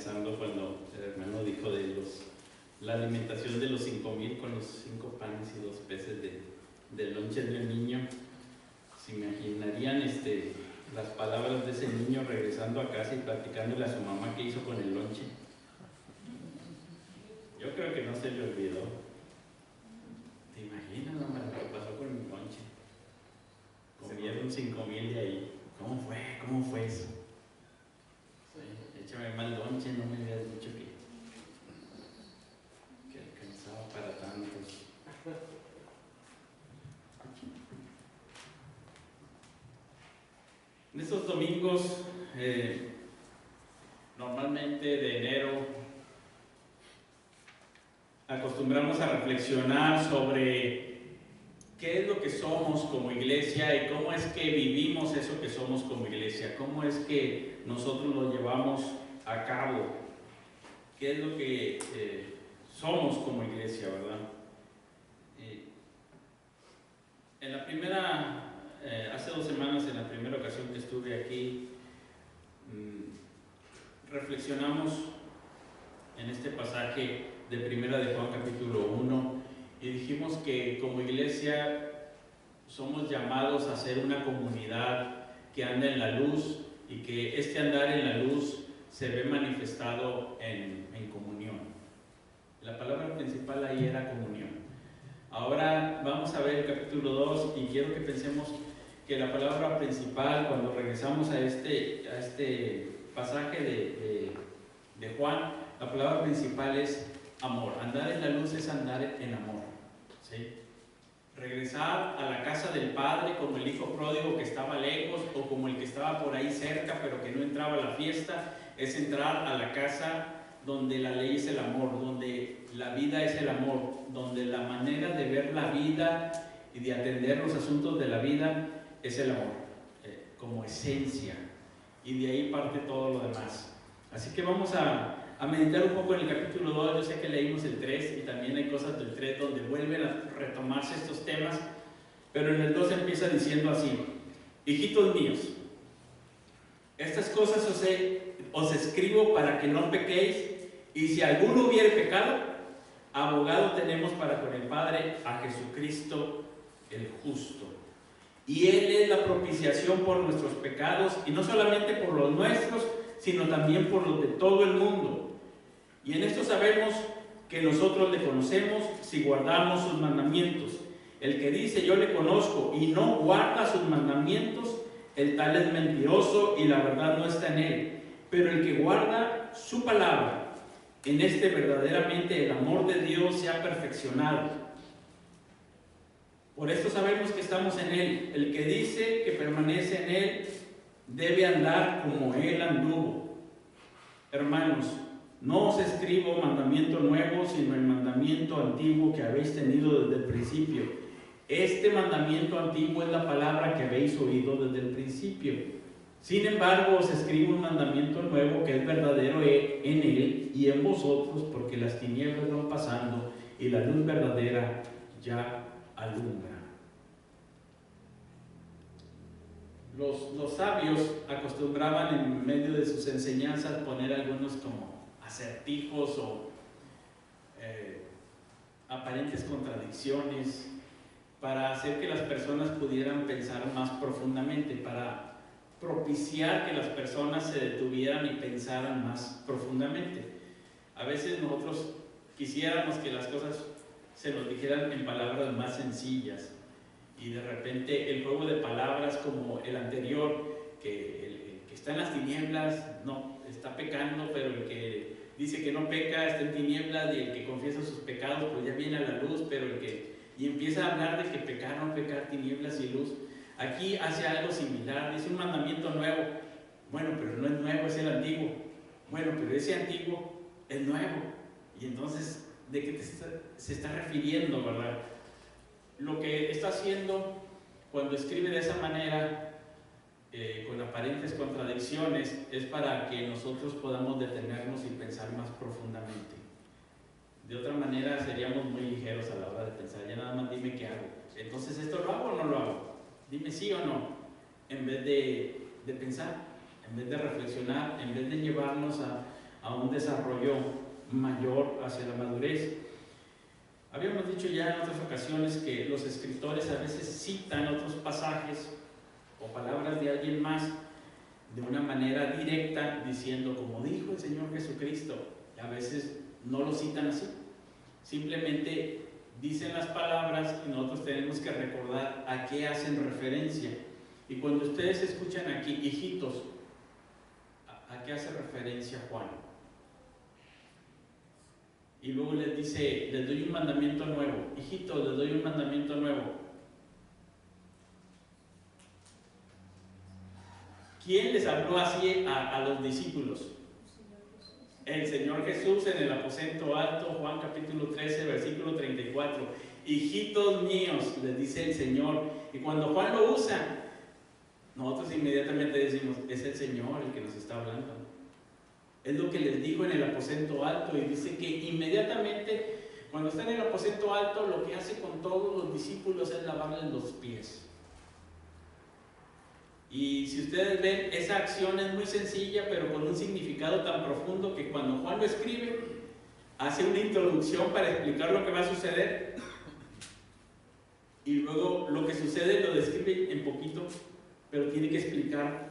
pensando cuando el hermano dijo de la alimentación de los 5,000 con los 5 panes y 2 peces del lonche del niño. ¿Se imaginarían las palabras de ese niño regresando a casa y platicándole a su mamá qué hizo con el lonche? Yo creo que no se le olvidó. ¿Te imaginas, mamá, lo que pasó con mi lonche? Comieron 5,000 de ahí. ¿Cómo fue eso? Sí, échame mal lonche, no me habías dicho que alcanzaba para tantos. En estos domingos, normalmente de enero, acostumbramos a reflexionar sobre qué es lo que somos como iglesia y cómo es que vivimos eso que somos como iglesia, cómo es que nosotros lo llevamos a cabo, qué es lo que somos como iglesia, ¿verdad? En la primera, hace 2 semanas, en la primera ocasión que estuve aquí, reflexionamos en este pasaje de Primera de Juan capítulo 1 y dijimos que como iglesia somos llamados a ser una comunidad que anda en la luz y que este andar en la luz se ve manifestado en comunión. La palabra principal ahí era comunión. Ahora vamos a ver el capítulo 2 y quiero que pensemos que la palabra principal, cuando regresamos a este pasaje de Juan, la palabra principal es amor. Andar en la luz es andar en amor, ¿sí? Regresar a la casa del Padre como el hijo pródigo que estaba lejos o como el que estaba por ahí cerca pero que no entraba a la fiesta, es entrar a la casa donde la ley es el amor, donde la vida es el amor, donde la manera de ver la vida y de atender los asuntos de la vida es el amor, como esencia, y de ahí parte todo lo demás. Así que vamos a meditar un poco en el capítulo 2, yo sé que leímos el 3 y también hay cosas del 3 donde vuelven a retomarse estos temas, pero en el 2 empieza diciendo así: hijitos míos, estas cosas os escribo para que no pequéis, y si alguno hubiere pecado, abogado tenemos para con el Padre, a Jesucristo el justo. Y Él es la propiciación por nuestros pecados, y no solamente por los nuestros, sino también por los de todo el mundo. Y en esto sabemos que nosotros le conocemos si guardamos sus mandamientos. El que dice yo le conozco y no guarda sus mandamientos, el tal es mentiroso y la verdad no está en él. Pero el que guarda su palabra, en este verdaderamente el amor de Dios se ha perfeccionado. Por esto sabemos que estamos en Él. El que dice que permanece en Él debe andar como Él anduvo. Hermanos, no os escribo mandamiento nuevo, sino el mandamiento antiguo que habéis tenido desde el principio. Este mandamiento antiguo es la palabra que habéis oído desde el principio. Sin embargo, os escribo un mandamiento nuevo que es verdadero en Él y en vosotros, porque las tinieblas van pasando y la luz verdadera ya alumbra. Los sabios acostumbraban en medio de sus enseñanzas poner algunos como acertijos o aparentes contradicciones para hacer que las personas pudieran pensar más profundamente, para propiciar que las personas se detuvieran y pensaran más profundamente. A veces nosotros quisiéramos que las cosas se nos dijeran en palabras más sencillas y de repente el juego de palabras como el anterior, que el que está en las tinieblas no está pecando, pero el que dice que no peca está en tinieblas, y el que confiesa sus pecados pues ya viene a la luz, pero y empieza a hablar de que pecar, no pecar, tinieblas y luz. Aquí hace algo similar, dice un mandamiento nuevo. Bueno, pero no es nuevo, es el antiguo. Bueno, pero ese antiguo es nuevo. Y entonces, ¿de qué se está refiriendo, verdad? Lo que está haciendo cuando escribe de esa manera, con aparentes contradicciones, es para que nosotros podamos detenernos y pensar más profundamente. De otra manera seríamos muy ligeros a la hora de pensar, ya nada más dime qué hago. Entonces, ¿esto lo hago o no lo hago? Dime sí o no, en vez de pensar, en vez de reflexionar, en vez de llevarnos a un desarrollo mayor hacia la madurez. Habíamos dicho ya en otras ocasiones que los escritores a veces citan otros pasajes o palabras de alguien más de una manera directa, diciendo como dijo el Señor Jesucristo. A veces no lo citan así, simplemente dicen las palabras y nosotros tenemos que recordar a qué hacen referencia. Y cuando ustedes escuchan aquí, hijitos, ¿a qué hace referencia Juan? Y luego les dice, les doy un mandamiento nuevo. Hijitos, les doy un mandamiento nuevo. ¿Quién les habló así a los discípulos? El Señor Jesús en el aposento alto, Juan capítulo 13, versículo 34. Hijitos míos, les dice el Señor. Y cuando Juan lo usa, nosotros inmediatamente decimos, es el Señor el que nos está hablando. Es lo que les dijo en el aposento alto, y dice que inmediatamente, cuando está en el aposento alto, lo que hace con todos los discípulos es lavarles los pies. Y si ustedes ven, esa acción es muy sencilla, pero con un significado tan profundo que cuando Juan lo escribe, hace una introducción para explicar lo que va a suceder, y luego lo que sucede lo describe en poquito, pero tiene que explicar,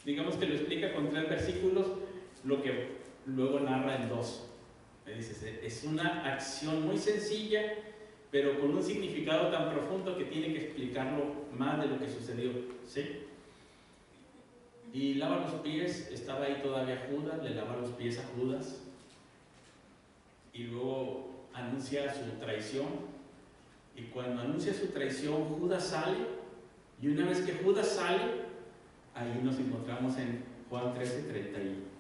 digamos que lo explica con 3 versículos, lo que luego narra en 2. Me dices, es una acción muy sencilla, pero con un significado tan profundo que tiene que explicarlo más de lo que sucedió, ¿sí? Y lava los pies, estaba ahí todavía Judas, le lava los pies a Judas, y luego anuncia su traición. Y cuando anuncia su traición, Judas sale, y una vez que Judas sale, ahí nos encontramos en Juan 13, 31.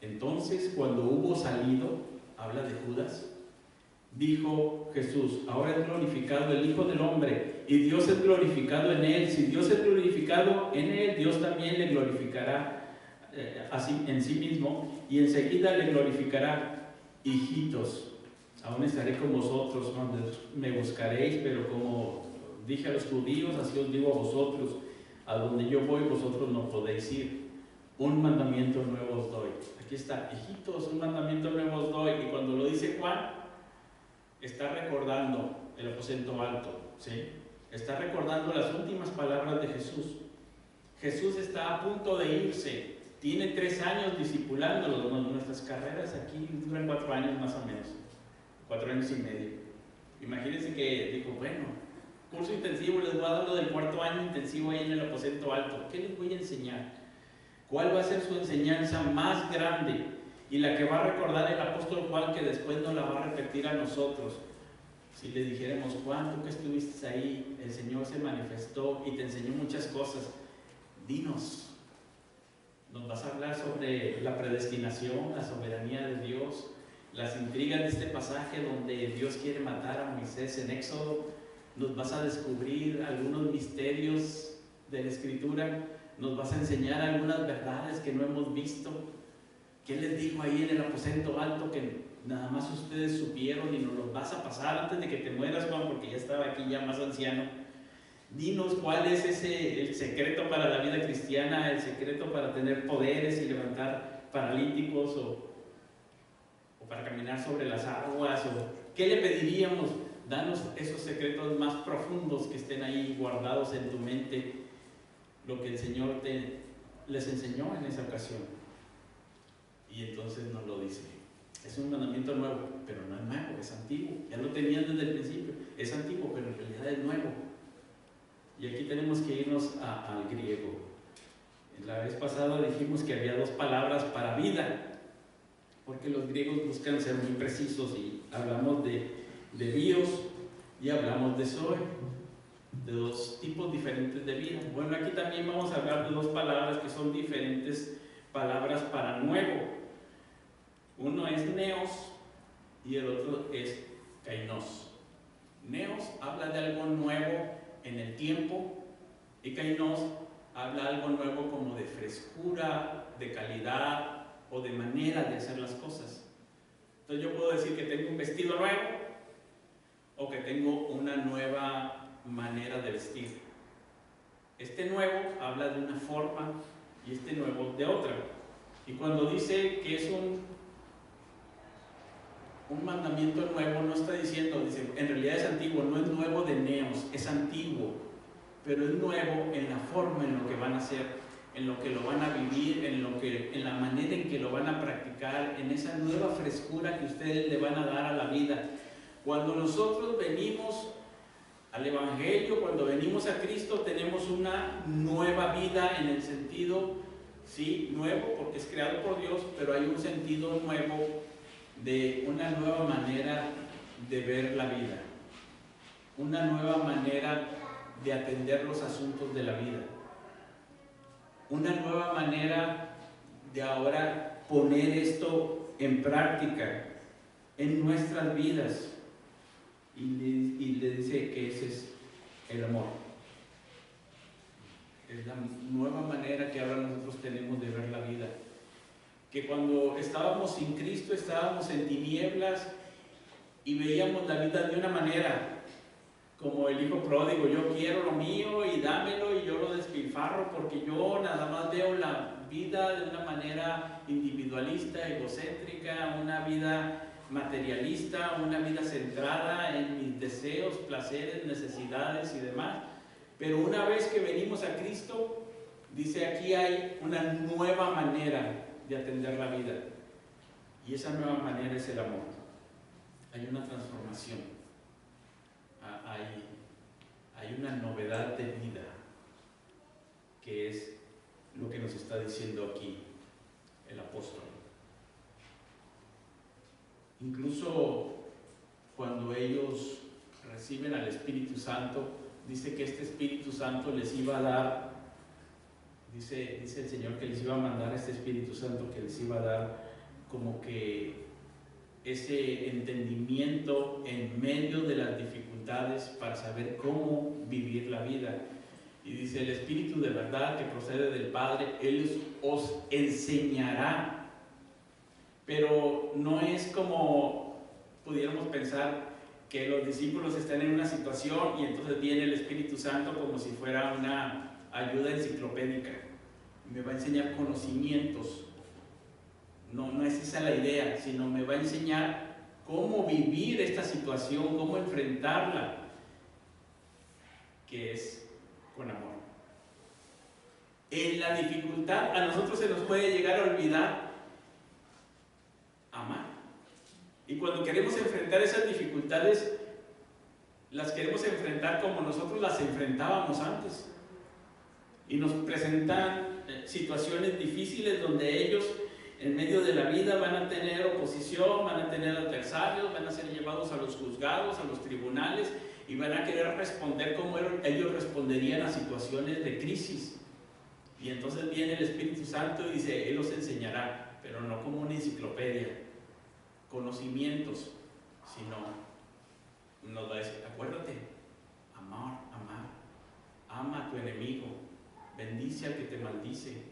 Entonces, cuando hubo salido, habla de Judas, dijo Jesús, ahora es glorificado el Hijo del Hombre, y Dios es glorificado en él. Si Dios es glorificado en él, Dios también le glorificará así en sí mismo, y enseguida le glorificará. Hijitos, aún estaré con vosotros, me buscaréis, pero como dije a los judíos, así os digo a vosotros, a donde yo voy vosotros no podéis ir. Un mandamiento nuevo os doy. Aquí está, hijitos, un mandamiento nuevo os doy. Y cuando lo dice Juan, está recordando el aposento alto, ¿sí? Está recordando las últimas palabras de Jesús. Jesús está a punto de irse, tiene 3 años discipulándolo. Nuestras carreras aquí duran 4 años más o menos, 4 años y medio. Imagínense que dijo, bueno, curso intensivo, les voy a dar lo del 4.º año intensivo ahí en el aposento alto. ¿Qué les voy a enseñar? ¿Cuál va a ser su enseñanza más grande? Y la que va a recordar el apóstol Juan, que después nos la va a repetir a nosotros. Si le dijéramos, Juan, tú que estuviste ahí, el Señor se manifestó y te enseñó muchas cosas, dinos. Nos vas a hablar sobre la predestinación, la soberanía de Dios, las intrigas de este pasaje donde Dios quiere matar a Moisés en Éxodo. Nos vas a descubrir algunos misterios de la Escritura, nos vas a enseñar algunas verdades que no hemos visto. ¿Qué les dijo ahí en el aposento alto que nada más ustedes supieron y nos los vas a pasar antes de que te mueras, Juan, porque ya estaba aquí ya más anciano? Dinos cuál es el secreto para la vida cristiana, el secreto para tener poderes y levantar paralíticos o para caminar sobre las aguas, o ¿qué le pediríamos? Danos esos secretos más profundos que estén ahí guardados en tu mente, lo que el Señor les enseñó en esa ocasión. Y entonces nos lo dice. Es un mandamiento nuevo, pero no es nuevo, es antiguo. Ya lo tenían desde el principio. Es antiguo, pero en realidad es nuevo. Y aquí tenemos que irnos al griego. La vez pasada dijimos que había 2 palabras para vida, porque los griegos buscan ser muy precisos, y hablamos de bios y hablamos de zoe, de 2 tipos diferentes de vida. Bueno, aquí también vamos a hablar de 2 palabras que son diferentes palabras para nuevo. Uno es neos y el otro es kainos. Neos habla de algo nuevo en el tiempo, y kainos habla algo nuevo como de frescura, de calidad o de manera de hacer las cosas. Entonces yo puedo decir que tengo un vestido nuevo o que tengo una nueva manera de vestir. Este nuevo habla de una forma y este nuevo de otra. Y cuando dice que es un mandamiento nuevo, no está diciendo, dice, en realidad es antiguo, no es nuevo de neos, es antiguo, pero es nuevo en la forma en lo que van a hacer, en lo que lo van a vivir, en la manera en que lo van a practicar, en esa nueva frescura que ustedes le van a dar a la vida. Cuando nosotros venimos al Evangelio, cuando venimos a Cristo, tenemos una nueva vida en el sentido, sí, nuevo, porque es creado por Dios, pero hay un sentido nuevo de una nueva manera de ver la vida, una nueva manera de atender los asuntos de la vida, una nueva manera de ahora poner esto en práctica en nuestras vidas. Y le dice que ese es el amor. Es la nueva manera que ahora nosotros tenemos de ver la vida. Que cuando estábamos sin Cristo, estábamos en tinieblas y veíamos la vida de una manera, como el hijo pródigo: yo quiero lo mío y dámelo, y yo lo despilfarro porque yo nada más veo la vida de una manera individualista, egocéntrica, una vida materialista, una vida centrada en mis deseos, placeres, necesidades y demás. Pero una vez que venimos a Cristo, dice, aquí hay una nueva manera de atender la vida, y esa nueva manera es el amor. Hay una transformación, hay una novedad de vida, que es lo que nos está diciendo aquí el apóstol. Incluso cuando ellos reciben al Espíritu Santo, dice que este Espíritu Santo les iba a dar, dice el Señor que les iba a mandar este Espíritu Santo, que les iba a dar como que ese entendimiento en medio de las dificultades para saber cómo vivir la vida. Y dice, el Espíritu de verdad que procede del Padre, Él os enseñará. Pero no es como pudiéramos pensar, que los discípulos están en una situación y entonces viene el Espíritu Santo como si fuera una ayuda enciclopédica. Me va a enseñar conocimientos. No es esa la idea, sino me va a enseñar cómo vivir esta situación, cómo enfrentarla, que es con amor. En la dificultad a nosotros se nos puede llegar a olvidar amar. Y cuando queremos enfrentar esas dificultades, las queremos enfrentar como nosotros las enfrentábamos antes. Y nos presentan situaciones difíciles donde ellos, en medio de la vida, van a tener oposición, van a tener adversarios, van a ser llevados a los juzgados, a los tribunales, y van a querer responder como ellos responderían a situaciones de crisis. Y entonces viene el Espíritu Santo y dice, Él los enseñará, pero no como una enciclopedia, conocimientos, sino nos va a decir, acuérdate, amar, ama a tu enemigo, bendice al que te maldice,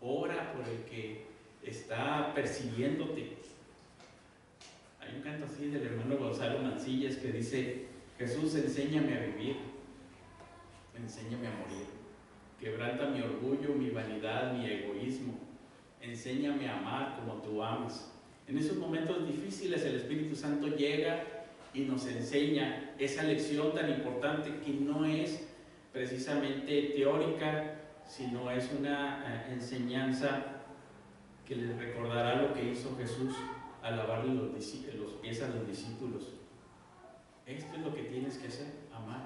ora por el que está persiguiéndote. Hay un canto así del hermano Gonzalo Mancillas que dice, Jesús, enséñame a vivir, enséñame a morir, quebranta mi orgullo, mi vanidad, mi egoísmo, enséñame a amar como tú amas. En esos momentos difíciles el Espíritu Santo llega y nos enseña esa lección tan importante, que no es precisamente teórica, sino es una enseñanza que les recordará lo que hizo Jesús al lavarle los pies a los discípulos. Esto es lo que tienes que hacer, amar.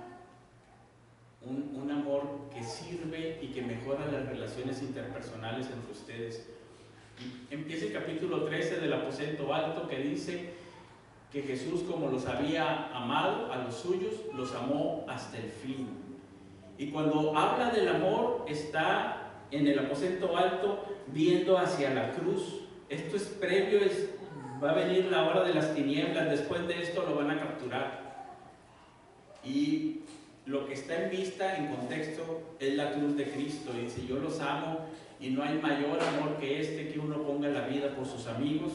Un amor que sirve y que mejora las relaciones interpersonales entre ustedes. Empieza el capítulo 13 del aposento alto, que dice que Jesús, como los había amado a los suyos, los amó hasta el fin. Y cuando habla del amor, está en el aposento alto viendo hacia la cruz. Esto es previo, va a venir la hora de las tinieblas, después de esto lo van a capturar. Y lo que está en vista, en contexto, es la cruz de Cristo. Y dice, yo los amo y no hay mayor amor que este, que uno ponga la vida por sus amigos.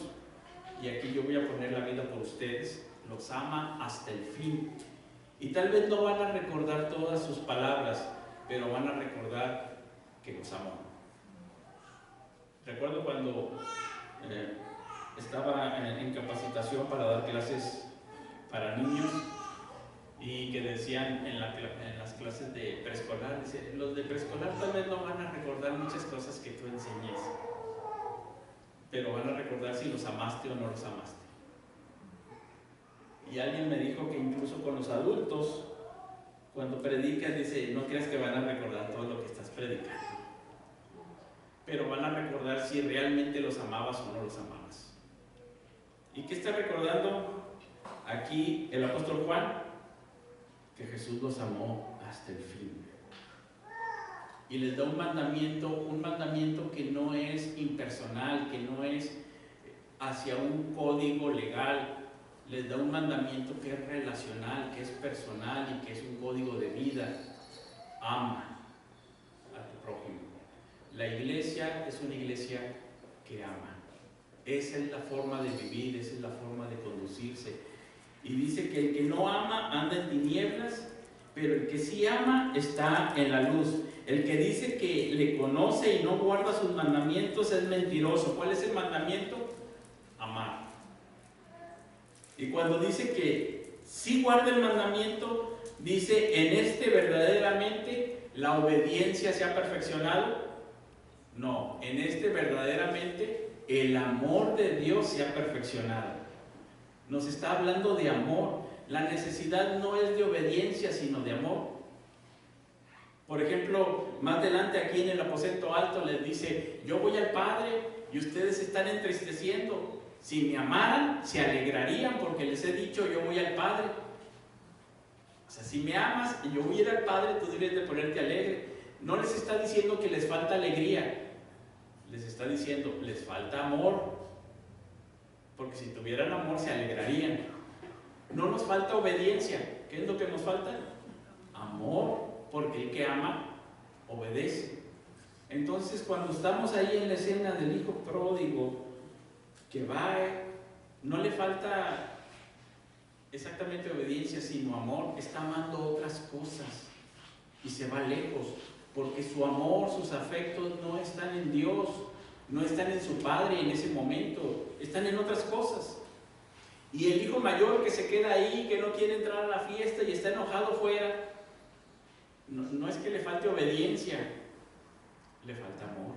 Y aquí yo voy a poner la vida por ustedes. Los ama hasta el fin. Y tal vez no van a recordar todas sus palabras, pero van a recordar que los amó. Recuerdo cuando estaba en capacitación para dar clases para niños y que decían en las clases de preescolar, dice, los de preescolar tal vez no van a recordar muchas cosas que tú enseñes, pero van a recordar si los amaste o no los amaste. Y alguien me dijo que incluso con los adultos, cuando predicas, dice, no creas que van a recordar todo lo que estás predicando, pero van a recordar si realmente los amabas o no los amabas. ¿Y qué está recordando aquí el apóstol Juan? Que Jesús los amó hasta el fin. Y les da un mandamiento que no es impersonal, que no es hacia un código legal. Les da un mandamiento que es relacional, que es personal y que es un código de vida. Ama a tu prójimo. La iglesia es una iglesia que ama. Esa es la forma de vivir, esa es la forma de conducirse. Y dice que el que no ama anda en tinieblas, pero el que sí ama está en la luz. El que dice que le conoce y no guarda sus mandamientos es mentiroso. ¿Cuál es el mandamiento? Amar. Y cuando dice que sí guarda el mandamiento, dice, en este verdaderamente la obediencia se ha perfeccionado. No, en este verdaderamente el amor de Dios se ha perfeccionado. Nos está hablando de amor. La necesidad no es de obediencia, sino de amor. Por ejemplo, más adelante aquí en el aposento alto les dice, yo voy al Padre y ustedes se están entristeciendo. Si me amaran, se alegrarían porque les he dicho, yo voy al Padre. O sea, si me amas y yo voy a ir al Padre, tú debes de ponerte alegre. No les está diciendo que les falta alegría. Les está diciendo, les falta amor. Porque si tuvieran amor, se alegrarían. No nos falta obediencia. ¿Qué es lo que nos falta? Amor. Porque el que ama, obedece. Entonces, cuando estamos ahí en la escena del hijo pródigo, que va, no le falta exactamente obediencia, sino amor. Está amando otras cosas y se va lejos, porque su amor, sus afectos no están en Dios, no están en su Padre en ese momento, están en otras cosas. Y el hijo mayor que se queda ahí, que no quiere entrar a la fiesta y está enojado fuera, no es que le falte obediencia, le falta amor.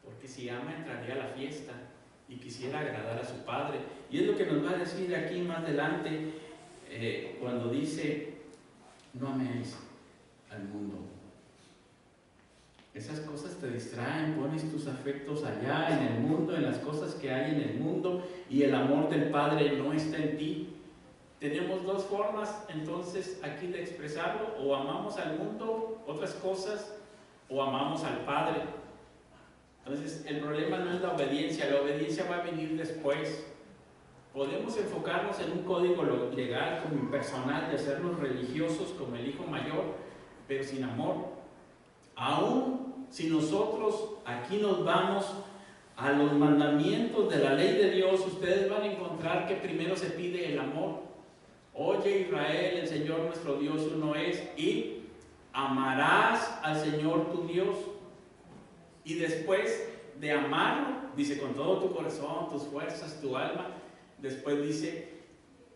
Porque si ama, entraría a la fiesta y quisiera agradar a su Padre. Y es lo que nos va a decir aquí más adelante, cuando dice, no améis al mundo. Esas cosas te distraen, pones tus afectos allá en el mundo, en las cosas que hay en el mundo, y el amor del Padre no está en ti. Tenemos dos formas entonces aquí de expresarlo: o amamos al mundo, otras cosas, o amamos al Padre. Entonces el problema no es la obediencia va a venir después. Podemos enfocarnos en un código legal como impersonal, de hacernos religiosos como el hijo mayor, pero sin amor. Aún si nosotros aquí nos vamos a los mandamientos de la ley de Dios, ustedes van a encontrar que primero se pide el amor. Oye Israel, el Señor nuestro Dios uno es, y amarás al Señor tu Dios. Y después de amarlo, dice con todo tu corazón, tus fuerzas, tu alma, después dice,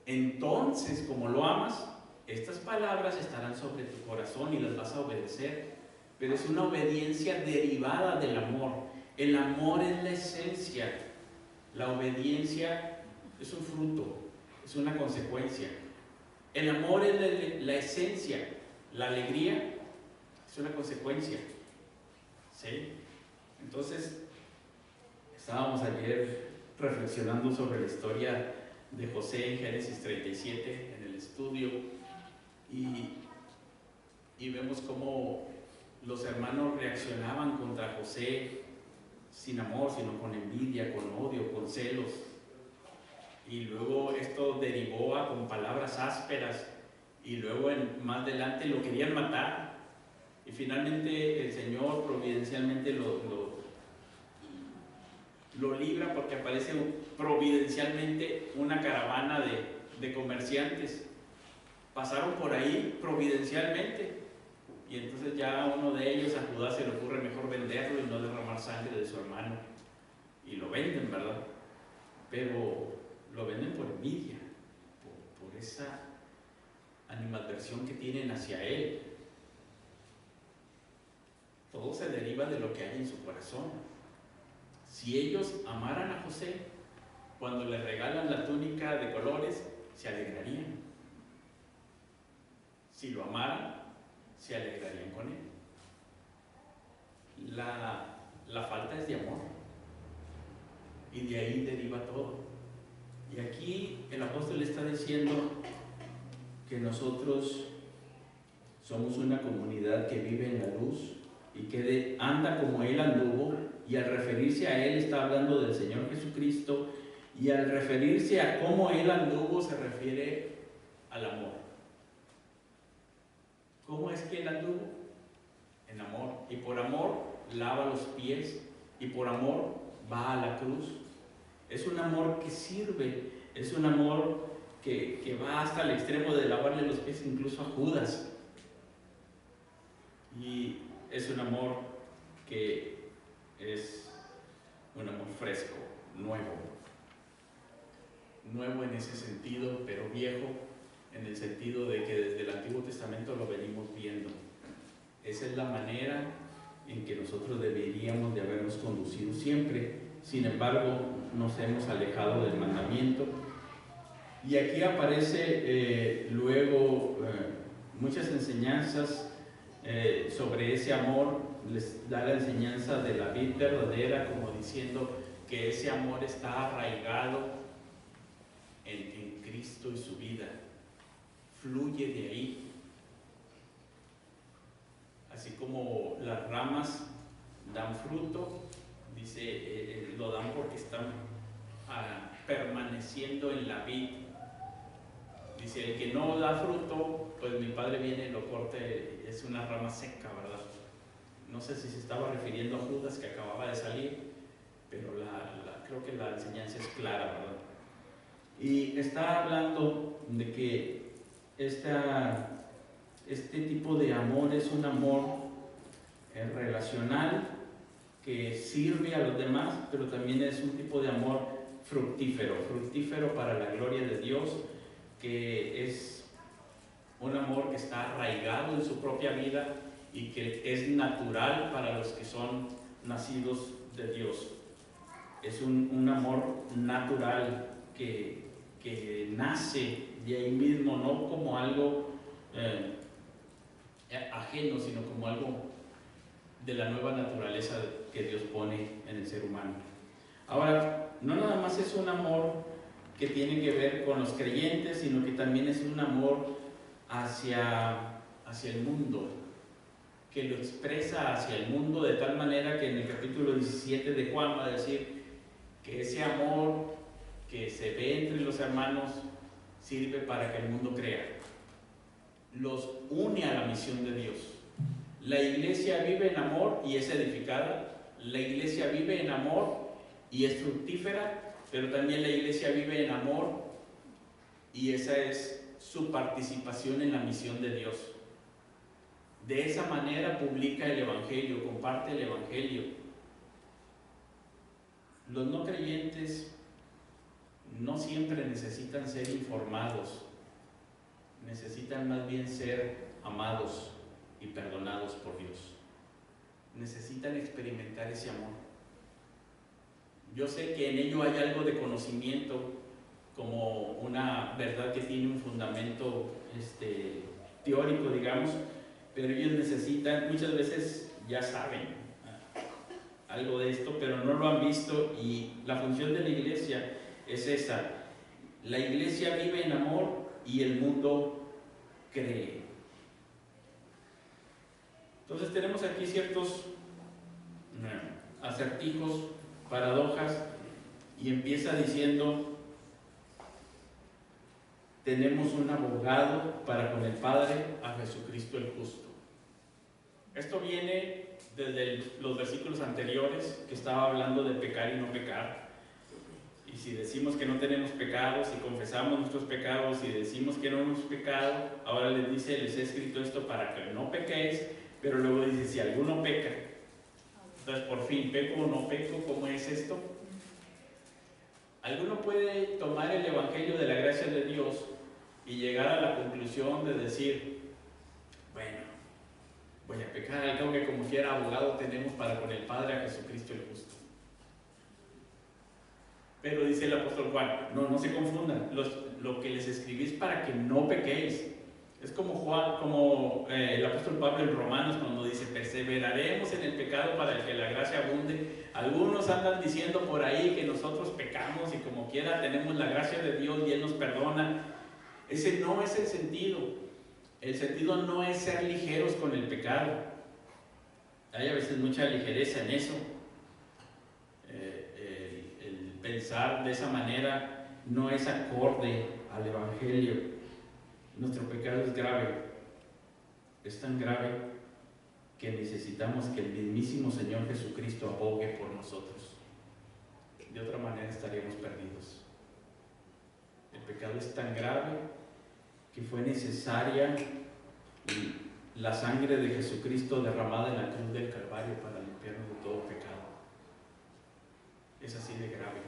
entonces como lo amas, estas palabras estarán sobre tu corazón y las vas a obedecer. Pero es una obediencia derivada del amor. El amor es la esencia, la obediencia es un fruto, es una consecuencia. El amor es la esencia, la alegría es una consecuencia. ¿Sí? Entonces, estábamos ayer reflexionando sobre la historia de José en Génesis 37 en el estudio y vemos cómo los hermanos reaccionaban contra José sin amor, sino con envidia, con odio, con celos. Y luego esto derivó con palabras ásperas y luego más adelante lo querían matar. Y finalmente el Señor providencialmente lo libra, porque aparece providencialmente una caravana de comerciantes. Pasaron por ahí providencialmente Y entonces ya a uno de ellos, a Judá, se le ocurre mejor venderlo y no derramar sangre de su hermano. Y lo venden, ¿verdad? Pero lo venden por envidia, por esa animadversión que tienen hacia él. Todo se deriva de lo que hay en su corazón. Si ellos amaran a José, cuando le regalan la túnica de colores, se alegrarían. Si lo amaran, se alegrarían con él. La falta es de amor, y de ahí deriva todo. Y aquí el apóstol está diciendo que nosotros somos una comunidad que vive en la luz y que anda como él anduvo, y al referirse a él está hablando del Señor Jesucristo, y al referirse a cómo él anduvo se refiere al amor. ¿Cómo es que él anduvo? En amor. Y por amor lava los pies, y por amor va a la cruz. Es un amor que sirve, es un amor que va hasta el extremo de lavarle los pies incluso a Judas. Y es un amor que es un amor fresco, nuevo en ese sentido, pero viejo en el sentido de que desde el Antiguo Testamento lo venimos viendo. Esa es la manera en que nosotros deberíamos de habernos conducido siempre. Sin embargo, nos hemos alejado del mandamiento. Y aquí aparece luego muchas enseñanzas sobre ese amor. Les da la enseñanza de la vid verdadera, como diciendo que ese amor está arraigado en Cristo y su vida. Fluye de ahí. Así como las ramas dan fruto, dice, lo dan porque están permaneciendo en la vid. Dice, el que no da fruto, pues mi padre viene y lo corte, es una rama seca, ¿verdad? No sé si se estaba refiriendo a Judas, que acababa de salir, pero creo que la enseñanza es clara, ¿verdad? Y está hablando de que este tipo de amor es un amor relacional que sirve a los demás, pero también es un tipo de amor fructífero para la gloria de Dios, que es un amor que está arraigado en su propia vida y que es natural para los que son nacidos de Dios. Es un amor natural que nace de ahí mismo, no como algo ajeno, sino como algo de la nueva naturaleza que Dios pone en el ser humano. Ahora, no nada más es un amor que tiene que ver con los creyentes, sino que también es un amor hacia el mundo, que lo expresa hacia el mundo de tal manera que en el capítulo 17 de Juan va a decir que ese amor que se ve entre los hermanos sirve para que el mundo crea. Los une a la misión de Dios. La iglesia vive en amor y es edificada. La iglesia vive en amor y es fructífera, pero también la iglesia vive en amor y esa es su participación en la misión de Dios. De esa manera publica el Evangelio, comparte el Evangelio. Los no creyentes no siempre necesitan ser informados, necesitan más bien ser amados y perdonados por Dios. Necesitan experimentar ese amor. Yo sé que en ello hay algo de conocimiento, como una verdad que tiene un fundamento teórico, digamos, pero ellos necesitan, muchas veces ya saben algo de esto, pero no lo han visto, y la función de la iglesia es esa. La iglesia vive en amor y el mundo cree. Entonces tenemos aquí ciertos acertijos, paradojas, y empieza diciendo: tenemos un abogado para con el Padre, a Jesucristo el justo. Esto viene desde los versículos anteriores, que estaba hablando de pecar y no pecar. Y si decimos que no tenemos pecados, si confesamos nuestros pecados y decimos que no hemos pecado, ahora les dice: les he escrito esto para que no pequéis, Pero luego dice, si alguno peca, entonces por fin, ¿peco o no peco? ¿Cómo es esto? Alguno puede tomar el Evangelio de la gracia de Dios y llegar a la conclusión de decir, bueno, voy a pecar, al cabo que como quiera abogado tenemos para con el Padre a Jesucristo el justo. Pero dice el apóstol Juan, no se confundan, lo que les escribí es para que no pequéis. Es como el apóstol Pablo en Romanos cuando dice, perseveraremos en el pecado para que la gracia abunde. Algunos andan diciendo por ahí que nosotros pecamos y como quiera tenemos la gracia de Dios y Él nos perdona. Ese no es el sentido. El sentido no es ser ligeros con el pecado. Hay a veces mucha ligereza en eso. El pensar de esa manera no es acorde al Evangelio. Nuestro pecado es grave, es tan grave que necesitamos que el mismísimo Señor Jesucristo abogue por nosotros. De otra manera estaríamos perdidos. El pecado es tan grave que fue necesaria la sangre de Jesucristo derramada en la cruz del Calvario para limpiarnos de todo pecado. Es así de grave.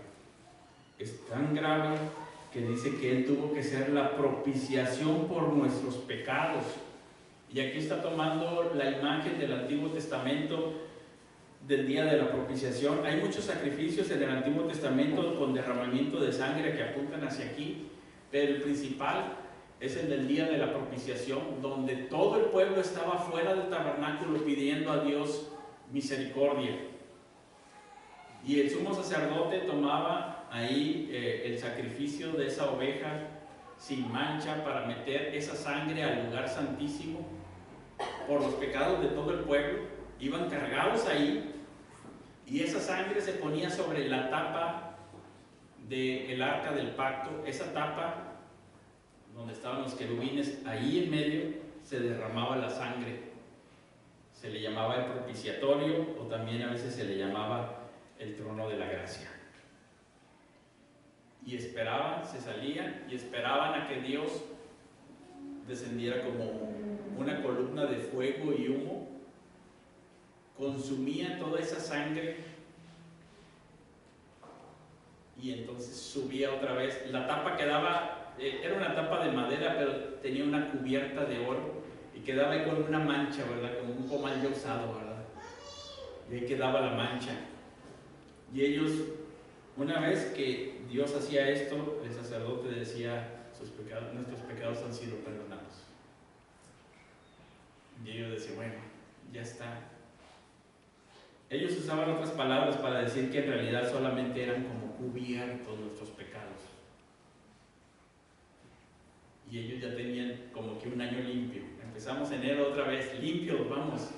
Es tan grave que dice que Él tuvo que ser la propiciación por nuestros pecados. Y aquí está tomando la imagen del Antiguo Testamento del día de la propiciación. Hay muchos sacrificios en el Antiguo Testamento con derramamiento de sangre que apuntan hacia aquí, pero el principal es el del día de la propiciación, donde todo el pueblo estaba fuera del tabernáculo pidiendo a Dios misericordia. Y el sumo sacerdote tomaba ahí el sacrificio de esa oveja sin mancha para meter esa sangre al lugar santísimo por los pecados de todo el pueblo. Iban cargados ahí y esa sangre se ponía sobre la tapa del arca del pacto. Esa tapa donde estaban los querubines, ahí en medio se derramaba la sangre. Se le llamaba el propiciatorio o también a veces se le llamaba el trono de la gracia. Y esperaban, se salían y esperaban a que Dios descendiera como una columna de fuego y humo, consumía toda esa sangre y entonces subía otra vez. La tapa quedaba, era una tapa de madera, pero tenía una cubierta de oro y quedaba ahí con una mancha, ¿verdad? Como un comal ya usado, ¿verdad? Y ahí quedaba la mancha. Y ellos, una vez que Dios hacía esto, el sacerdote decía, nuestros pecados han sido perdonados. Y ellos decían, bueno, ya está. Ellos usaban otras palabras para decir que en realidad solamente eran como cubiertos nuestros pecados. Y ellos ya tenían como que un año limpio. Empezamos enero otra vez, limpios, vamos.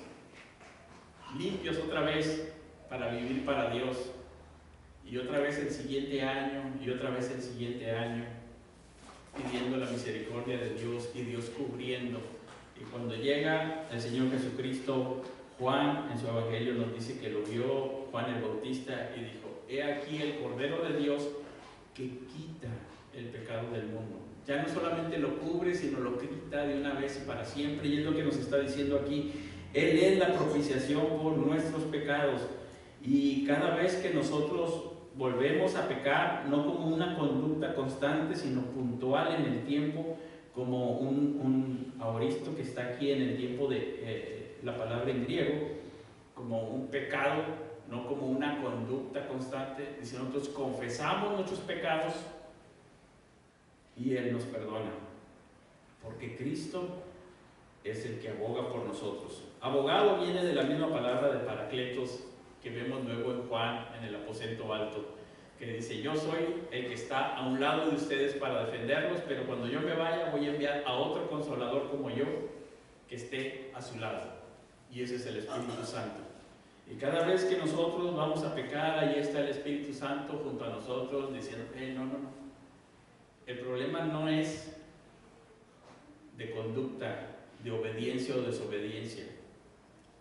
Limpios otra vez para vivir para Dios. Y otra vez el siguiente año, y otra vez el siguiente año, pidiendo la misericordia de Dios y Dios cubriendo. Y cuando llega el Señor Jesucristo, Juan en su Evangelio nos dice que lo vio Juan el Bautista y dijo, he aquí el Cordero de Dios que quita el pecado del mundo. Ya no solamente lo cubre, sino lo quita de una vez y para siempre. Y es lo que nos está diciendo aquí. Él es la propiciación por nuestros pecados. Y cada vez que nosotros volvemos a pecar, no como una conducta constante, sino puntual en el tiempo, como un aoristo que está aquí en el tiempo de la palabra en griego, como un pecado, no como una conducta constante. Dice, nosotros confesamos nuestros pecados y Él nos perdona, porque Cristo es el que aboga por nosotros. Abogado viene de la misma palabra de Paracletos que vemos luego en Juan en el aposento alto, que dice, yo soy el que está a un lado de ustedes para defenderlos, pero cuando yo me vaya voy a enviar a otro consolador como yo, que esté a su lado, y ese es el Espíritu Santo. Y cada vez que nosotros vamos a pecar, ahí está el Espíritu Santo junto a nosotros diciendo, no. El problema no es de conducta, de obediencia o desobediencia,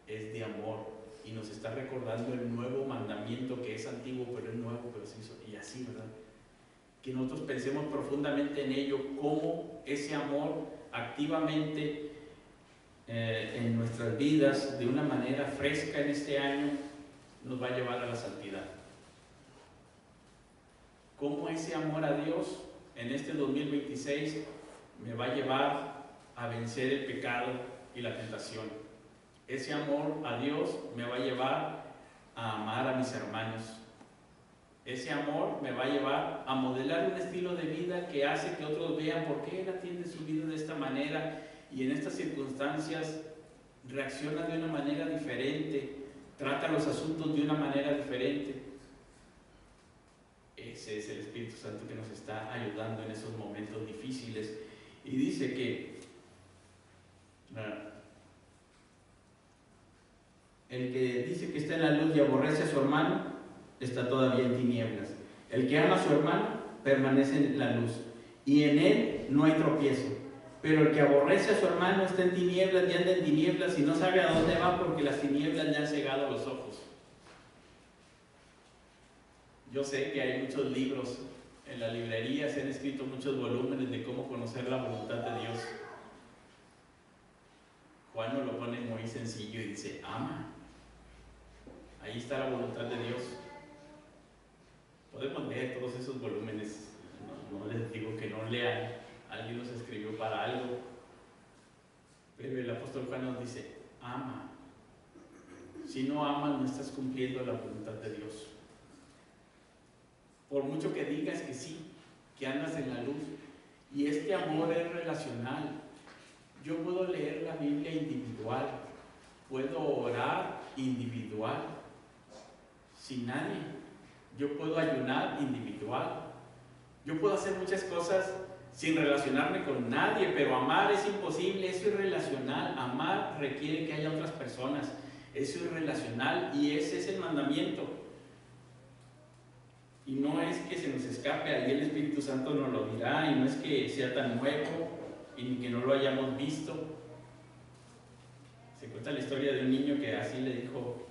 es de amor. Y nos está recordando el nuevo mandamiento que es antiguo, pero es nuevo, pero se hizo, y así, ¿verdad? Que nosotros pensemos profundamente en ello, cómo ese amor activamente en nuestras vidas de una manera fresca en este año nos va a llevar a la santidad. ¿Cómo ese amor a Dios en este 2026 me va a llevar a vencer el pecado y la tentación? Ese amor a Dios me va a llevar a amar a mis hermanos. Ese amor me va a llevar a modelar un estilo de vida que hace que otros vean por qué Él atiende su vida de esta manera y en estas circunstancias reacciona de una manera diferente, trata los asuntos de una manera diferente. Ese es el Espíritu Santo que nos está ayudando en esos momentos difíciles. Y dice que el que dice que está en la luz y aborrece a su hermano está todavía en tinieblas. El que ama a su hermano permanece en la luz y en él no hay tropiezo. Pero el que aborrece a su hermano está en tinieblas y anda en tinieblas y no sabe a dónde va porque las tinieblas le han cegado los ojos. Yo sé que hay muchos libros en la librería, se han escrito muchos volúmenes de cómo conocer la voluntad de Dios. Juan nos lo pone muy sencillo y dice, ama. Ahí está la voluntad de Dios. Podemos leer todos esos volúmenes, no les digo que no lean, alguien los escribió para algo, pero el apóstol Juan nos dice, ama. Si no amas, no estás cumpliendo la voluntad de Dios. Por mucho que digas que sí, que andas en la luz, y este amor es relacional. Yo puedo leer la Biblia individual, puedo orar individual, sin nadie. Yo puedo ayunar individual. Yo puedo hacer muchas cosas sin relacionarme con nadie, pero amar es imposible, eso es irrelacional. Amar requiere que haya otras personas, eso es irrelacional y ese es el mandamiento. Y no es que se nos escape, ahí el Espíritu Santo nos lo dirá, y no es que sea tan nuevo y que no lo hayamos visto. Se cuenta la historia de un niño que así le dijo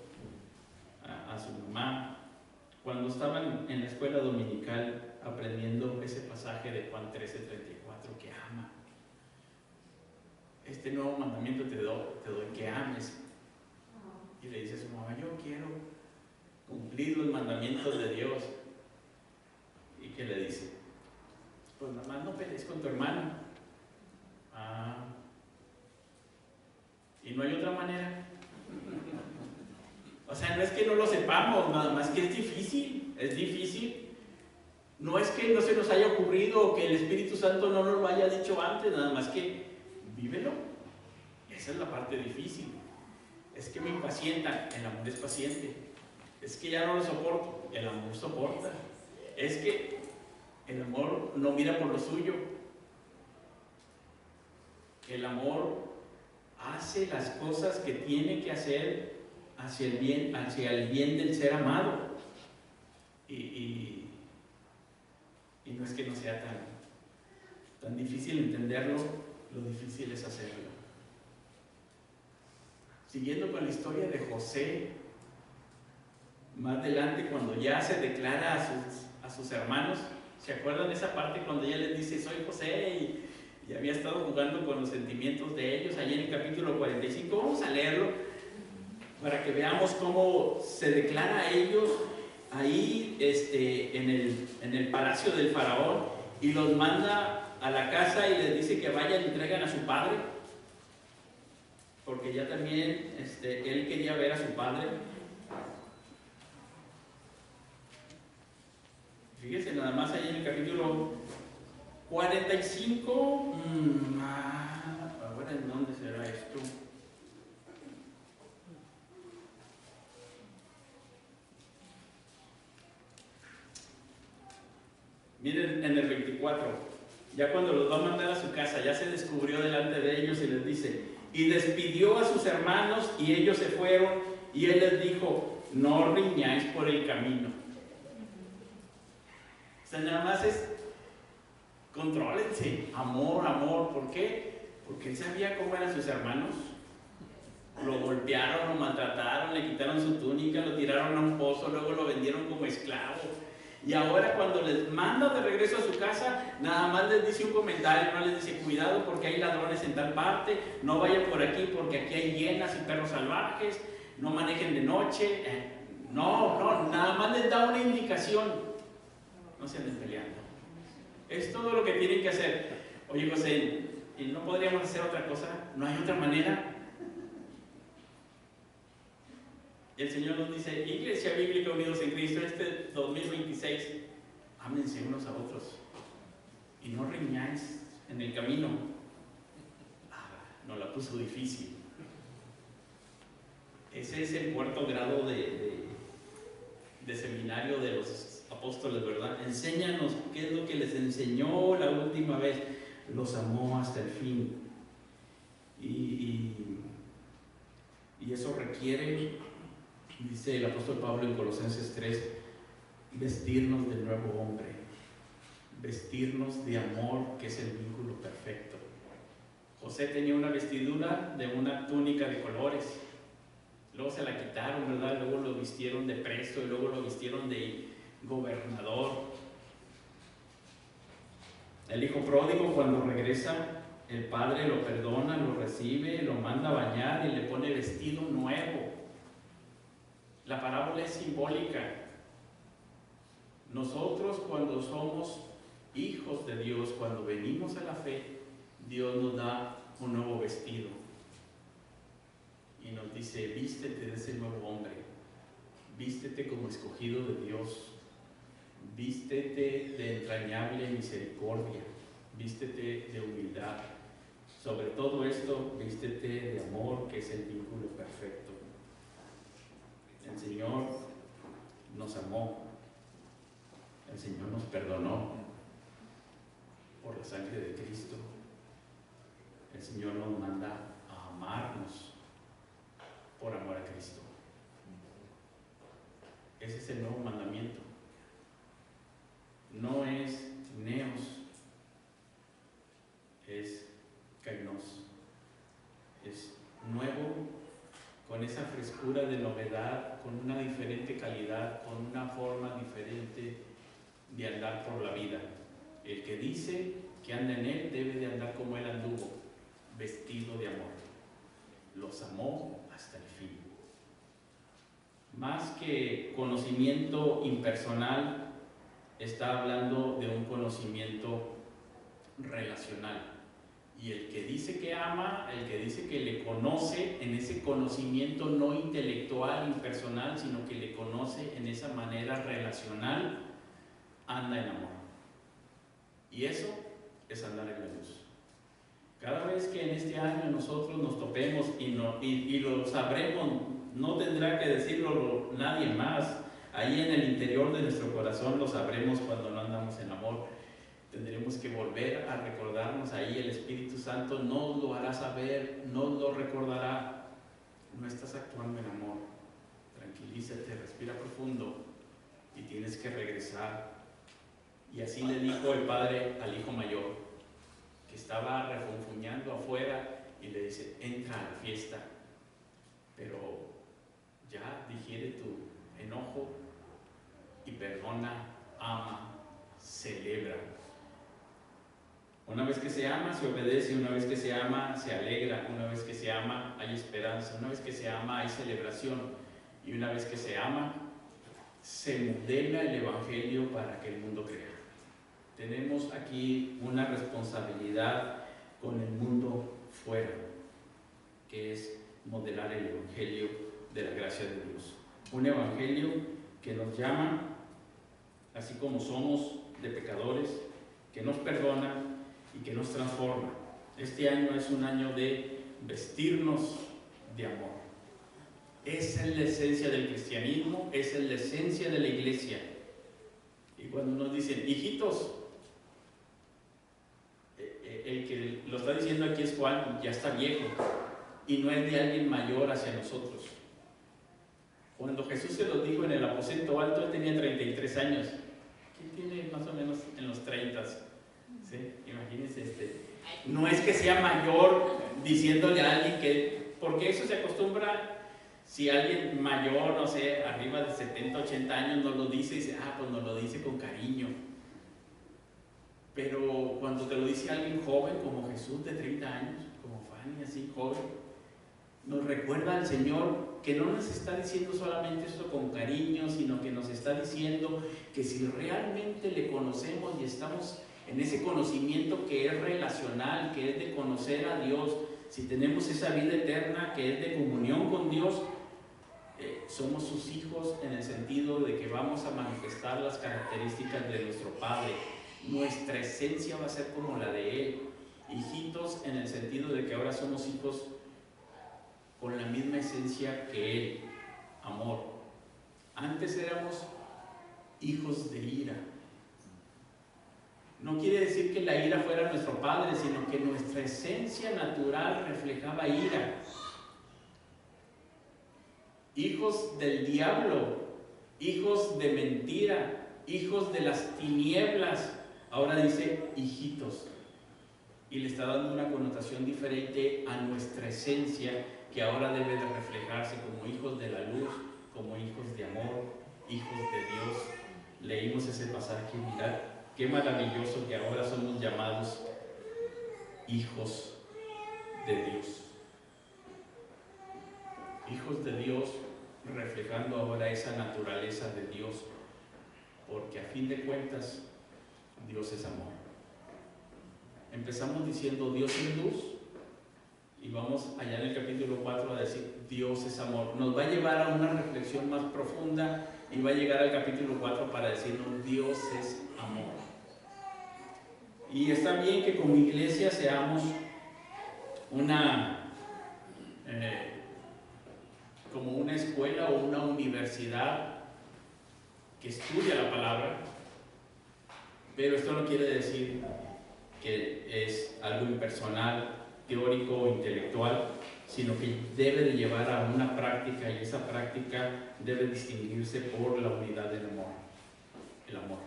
a su mamá, cuando estaban en la escuela dominical aprendiendo ese pasaje de Juan 13:34, que ama. Este nuevo mandamiento te doy que ames. Y le dice a su mamá, yo quiero cumplir los mandamientos de Dios. ¿Y qué le dice? Pues mamá, no pelees con tu hermano. ¿Y no hay otra manera? O sea, no es que no lo sepamos, nada más que es difícil, es difícil. No es que no se nos haya ocurrido o que el Espíritu Santo no nos lo haya dicho antes, nada más que vívelo. Esa es la parte difícil. Es que me impacienta, el amor es paciente. Es que ya no lo soporto, el amor soporta. Es que el amor no mira por lo suyo. El amor hace las cosas que tiene que hacer hacia el bien del ser amado. Y no es que no sea tan difícil entenderlo, lo difícil es hacerlo. Siguiendo con la historia de José, más adelante cuando ya se declara a sus hermanos, ¿se acuerdan de esa parte cuando ella les dice, soy José? Y había estado jugando con los sentimientos de ellos, allí en el capítulo 45, vamos a leerlo, para que veamos cómo se declara a ellos ahí en el palacio del faraón, y los manda a la casa y les dice que vayan y traigan a su padre, porque ya también él quería ver a su padre. Fíjense nada más ahí en el capítulo 45. Ahora, ¿en dónde será esto? Miren, en el 24, ya cuando los va a mandar a su casa, ya se descubrió delante de ellos y les dice, y despidió a sus hermanos y ellos se fueron, y él les dijo, no riñáis por el camino. O sea, nada más es, contrólense, amor, amor. ¿Por qué? Porque él sabía cómo eran sus hermanos. Lo golpearon, lo maltrataron, le quitaron su túnica, lo tiraron a un pozo, luego lo vendieron como esclavo. Y ahora cuando les manda de regreso a su casa, nada más les dice un comentario, no les dice cuidado porque hay ladrones en tal parte, no vayan por aquí porque aquí hay hienas y perros salvajes, no manejen de noche. No, nada más les da una indicación. No se anden peleando. Es todo lo que tienen que hacer. Oye, José, ¿y no podríamos hacer otra cosa? ¿No hay otra manera? El Señor nos dice, Iglesia Bíblica Unidos en Cristo, este 2026, ámense unos a otros y no riñáis en el camino. Nos la puso difícil. Ese es el 4º grado de seminario de los apóstoles, ¿verdad? Enséñanos qué es lo que les enseñó la última vez. Los amó hasta el fin. Y eso requiere, dice el apóstol Pablo en Colosenses 3, vestirnos del nuevo hombre, vestirnos de amor, que es el vínculo perfecto. José tenía una vestidura de una túnica de colores, luego se la quitaron, ¿verdad? Luego lo vistieron de presto y luego lo vistieron de gobernador. El hijo pródigo, cuando regresa, el padre lo perdona, lo recibe, lo manda a bañar y le pone vestido nuevo. La parábola es simbólica. Nosotros, cuando somos hijos de Dios, cuando venimos a la fe, Dios nos da un nuevo vestido y nos dice, vístete de ese nuevo hombre, vístete como escogido de Dios, vístete de entrañable misericordia, vístete de humildad. Sobre todo esto, vístete de amor, que es el vínculo perfecto. El Señor nos amó, el Señor nos perdonó por la sangre de Cristo. El Señor nos manda a amarnos por amor a Cristo. Ese es el nuevo mandamiento. No es neos, es kainos. Es nuevo, con esa frescura de novedad, con una diferente calidad, con una forma diferente de andar por la vida. El que dice que anda en Él debe de andar como Él anduvo, vestido de amor. Los amó hasta el fin. Más que conocimiento impersonal, está hablando de un conocimiento relacional. Y el que dice que ama, el que dice que le conoce, en ese conocimiento no intelectual, impersonal, sino que le conoce en esa manera relacional, anda en amor. Y eso es andar en la luz. Cada vez que en este año nosotros nos topemos y lo sabremos, no tendrá que decirlo nadie más. Ahí en el interior de nuestro corazón lo sabremos cuando no andamos en amor. Tendremos que volver a recordarnos ahí, el Espíritu Santo nos lo hará saber, nos lo recordará. No estás actuando en amor. Tranquilízate, respira profundo y tienes que regresar. Y así le dijo el padre al hijo mayor, que estaba refunfuñando afuera, y le dice, entra a la fiesta, pero ya digiere tu enojo y perdona, ama, celebra. Una vez que se ama, se obedece. Una vez que se ama, se alegra. Una vez que se ama, hay esperanza. Una vez que se ama, hay celebración. Y una vez que se ama, se modela el Evangelio para que el mundo crea. Tenemos aquí una responsabilidad con el mundo fuera, que es modelar el Evangelio de la gracia de Dios. Un Evangelio que nos llama, así como somos, de pecadores, que nos perdona y que nos transforma. Este año es un año de vestirnos de amor. Esa es la esencia del cristianismo, esa es la esencia de la iglesia. Y cuando nos dicen, hijitos, el que lo está diciendo aquí es Juan, ya está viejo, y no es de alguien mayor hacia nosotros. Cuando Jesús se lo dijo en el aposento alto, él tenía 33 años. ¿Quién tiene más o menos en los 30? ¿Sí? Imagínense, no es que sea mayor diciéndole a alguien que, porque eso se acostumbra, Si alguien mayor, no sé, arriba de 70, 80 años nos lo dice, dice, pues nos lo dice con cariño. Pero cuando te lo dice alguien joven, como Jesús de 30 años, como Fanny, así joven, nos recuerda al Señor que no nos está diciendo solamente esto con cariño, sino que nos está diciendo que si realmente le conocemos y estamos en ese conocimiento que es relacional, que es de conocer a Dios, si tenemos esa vida eterna que es de comunión con Dios, somos sus hijos en el sentido de que vamos a manifestar las características de nuestro Padre. Nuestra esencia va a ser como la de Él. Hijitos en el sentido de que ahora somos hijos con la misma esencia que Él, amor. Antes éramos hijos de ira. No quiere decir que la ira fuera nuestro padre, sino que nuestra esencia natural reflejaba ira. Hijos del diablo, hijos de mentira, hijos de las tinieblas. Ahora dice hijitos. Y le está dando una connotación diferente a nuestra esencia, que ahora debe de reflejarse como hijos de la luz, como hijos de amor, hijos de Dios. Leímos ese pasaje, mirad, qué maravilloso que ahora somos llamados hijos de Dios. Hijos de Dios, reflejando ahora esa naturaleza de Dios, porque a fin de cuentas, Dios es amor. Empezamos diciendo Dios es luz, y vamos allá en el capítulo 4 a decir Dios es amor. Nos va a llevar a una reflexión más profunda y va a llegar al capítulo 4 para decirnos Dios es amor. Y está bien que como iglesia seamos como una escuela o una universidad que estudia la palabra, pero esto no quiere decir que es algo impersonal, teórico o intelectual, sino que debe de llevar a una práctica, y esa práctica debe distinguirse por la unidad del amor. El amor.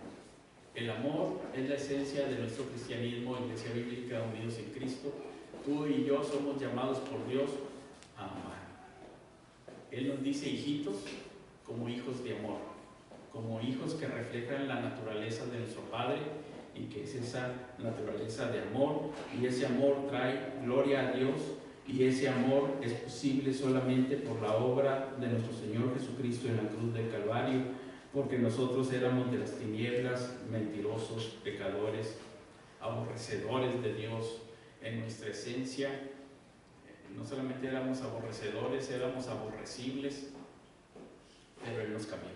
El amor es la esencia de nuestro cristianismo, Iglesia Bíblica Unidos en Cristo. Tú y yo somos llamados por Dios a amar. Él nos dice hijitos como hijos de amor, como hijos que reflejan la naturaleza de nuestro Padre, y que es esa naturaleza de amor, y ese amor trae gloria a Dios, y ese amor es posible solamente por la obra de nuestro Señor Jesucristo en la cruz del Calvario, porque nosotros éramos de las tinieblas, mentirosos, pecadores, aborrecedores de Dios. En nuestra esencia no solamente éramos aborrecedores, éramos aborrecibles, pero Él nos cambió.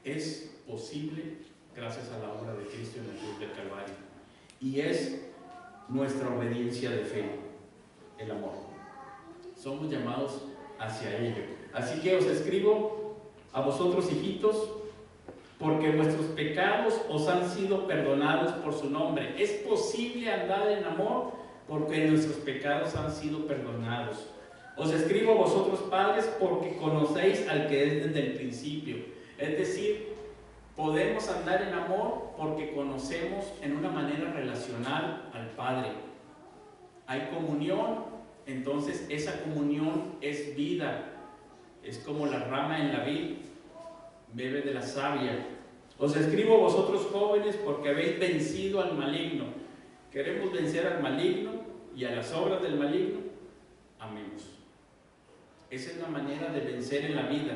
Es posible gracias a la obra de Cristo en la cruz del Calvario, y es nuestra obediencia de fe, el amor. Somos llamados hacia ello. Así que os escribo a vosotros, hijitos, porque vuestros pecados os han sido perdonados por su nombre. Es posible andar en amor porque nuestros pecados han sido perdonados. Os escribo a vosotros, padres, porque conocéis al que es desde el principio. Es decir, podemos andar en amor porque conocemos en una manera relacional al Padre. Hay comunión, entonces esa comunión es vida. Es como la rama en la vid, bebe de la savia. Os escribo a vosotros jóvenes porque habéis vencido al maligno. Queremos vencer al maligno y a las obras del maligno. Amemos. Esa es la manera de vencer en la vida.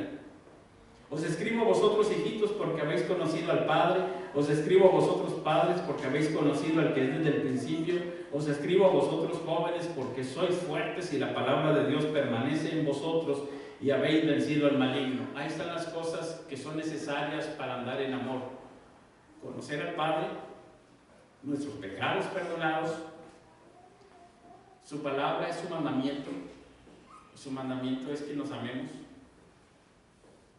Os escribo a vosotros, hijitos, porque habéis conocido al Padre. Os escribo a vosotros, padres, porque habéis conocido al que es desde el principio. Os escribo a vosotros, jóvenes, porque sois fuertes y la palabra de Dios permanece en vosotros y habéis vencido al maligno. Ahí están las cosas que son necesarias para andar en amor. Conocer al Padre, nuestros pecados perdonados, su palabra es su mandamiento. Su mandamiento es que nos amemos.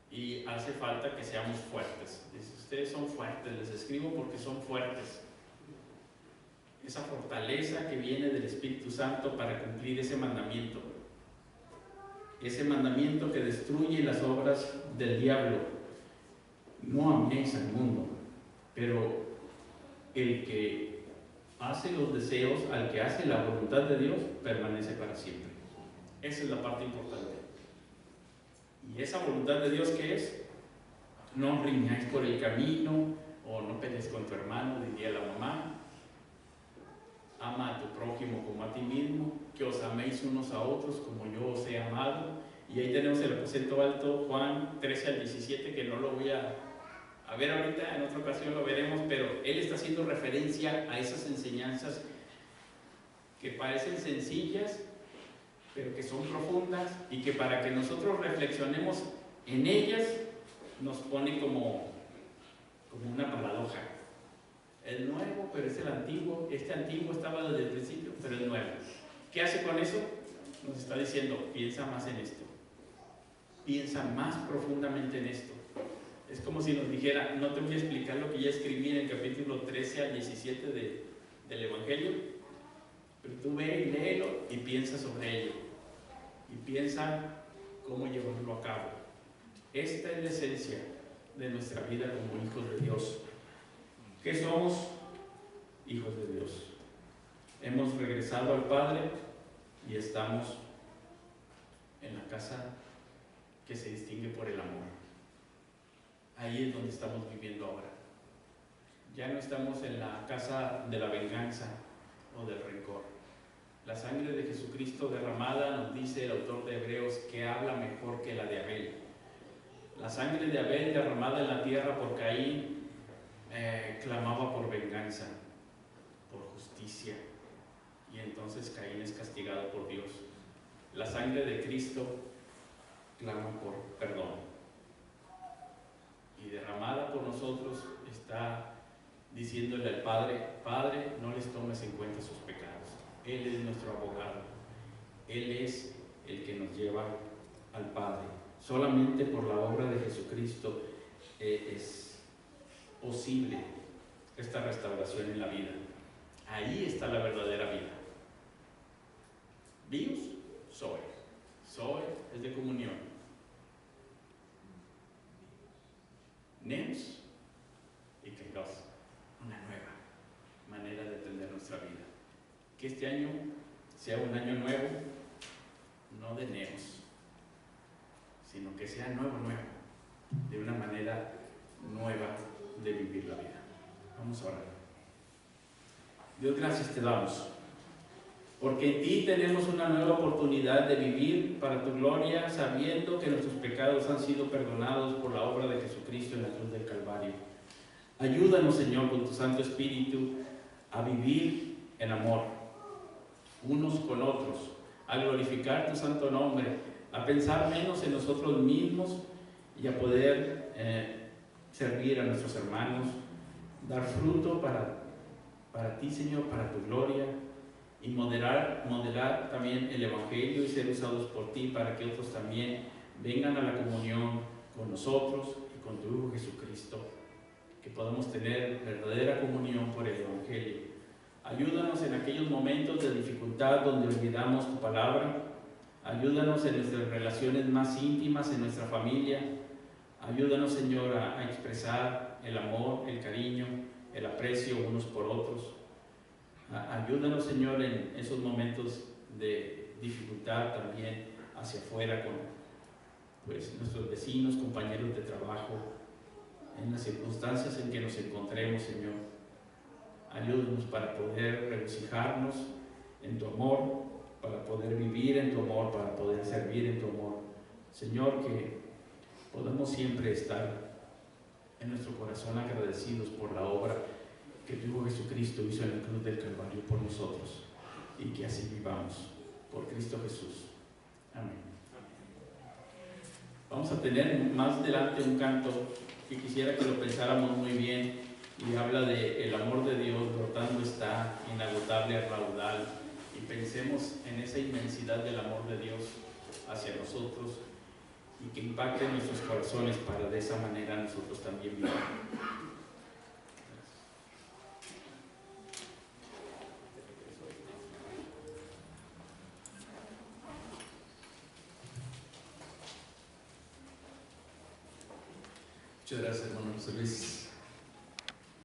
Y hace falta que seamos fuertes. Dice, ustedes son fuertes, les escribo porque son fuertes. Esa fortaleza que viene del Espíritu Santo para cumplir ese mandamiento. Ese mandamiento que destruye las obras del diablo. No améis al mundo, pero el que hace los deseos, al que hace la voluntad de Dios, permanece para siempre. Esa es la parte importante. ¿Y esa voluntad de Dios qué es? No riñáis por el camino, o no pelees con tu hermano, diría la mamá. Ama a tu prójimo como a ti mismo, que os améis unos a otros como yo os he amado. Y ahí tenemos el aposento alto, Juan 13 al 17, que no lo voy a ver ahorita, en otra ocasión lo veremos, pero él está haciendo referencia a esas enseñanzas que parecen sencillas, pero que son profundas, y que para que nosotros reflexionemos en ellas, nos pone como una paradoja. El nuevo, pero es el antiguo. Este antiguo estaba desde el principio, pero es nuevo. ¿Qué hace con eso? Nos está diciendo, piensa más en esto. Piensa más profundamente en esto. Es como si nos dijera, no te voy a explicar lo que ya escribí en el capítulo 13 al 17 del Evangelio, pero tú ve y léelo y piensa sobre ello. Y piensa cómo llevarlo a cabo. Esta es la esencia de nuestra vida como hijos de Dios. ¿Qué somos? Hijos de Dios. Hemos regresado al Padre y estamos en la casa que se distingue por el amor. Ahí es donde estamos viviendo ahora. Ya no estamos en la casa de la venganza o del rencor. La sangre de Jesucristo derramada, nos dice el autor de Hebreos, que habla mejor que la de Abel. La sangre de Abel derramada en la tierra por Caín clamaba por venganza, por justicia, y entonces Caín es castigado por Dios. La sangre de Cristo clama por perdón, y derramada por nosotros está diciéndole al Padre: Padre, no les tomes en cuenta sus pecados. Él es nuestro abogado, Él es el que nos lleva al Padre. Solamente por la obra de Jesucristo es posible esta restauración en la vida. Ahí está la verdadera vida. Bios, Zoe. Zoe es de comunión. Neos y Kairos, una nueva manera de entender nuestra vida. Que este año sea un año nuevo, no de neos, sino que sea nuevo, de una manera nueva de vivir la vida. Vamos a orar. Dios, gracias te damos, porque en ti tenemos una nueva oportunidad de vivir para tu gloria, sabiendo que nuestros pecados han sido perdonados por la obra de Jesucristo en la cruz del Calvario. Ayúdanos, Señor, con tu Santo Espíritu a vivir en amor, unos con otros, a glorificar tu santo nombre, a pensar menos en nosotros mismos y a poder servir a nuestros hermanos, dar fruto para ti, Señor, para tu gloria, y modelar también el Evangelio y ser usados por ti para que otros también vengan a la comunión con nosotros y con tu Hijo Jesucristo, que podamos tener verdadera comunión por el Evangelio. Ayúdanos en aquellos momentos de dificultad donde olvidamos tu palabra. Ayúdanos en nuestras relaciones más íntimas, en nuestra familia. Ayúdanos, Señor, a expresar el amor, el cariño, el aprecio unos por otros. Ayúdanos, Señor, en esos momentos de dificultad también hacia afuera con nuestros vecinos, compañeros de trabajo, en las circunstancias en que nos encontremos, Señor. Ayúdanos para poder regocijarnos en tu amor, para poder vivir en tu amor, para poder servir en tu amor. Señor, que podamos siempre estar en nuestro corazón agradecidos por la obra que tu Hijo Jesucristo hizo en la cruz del Calvario por nosotros, y que así vivamos por Cristo Jesús. Amén. Vamos a tener más adelante un canto que quisiera que lo pensáramos muy bien, y habla de el amor de Dios brotando está inagotable raudal, y pensemos en esa inmensidad del amor de Dios hacia nosotros, y que impacte nuestros corazones para de esa manera nosotros también vivir. Muchas gracias, hermano José Luis.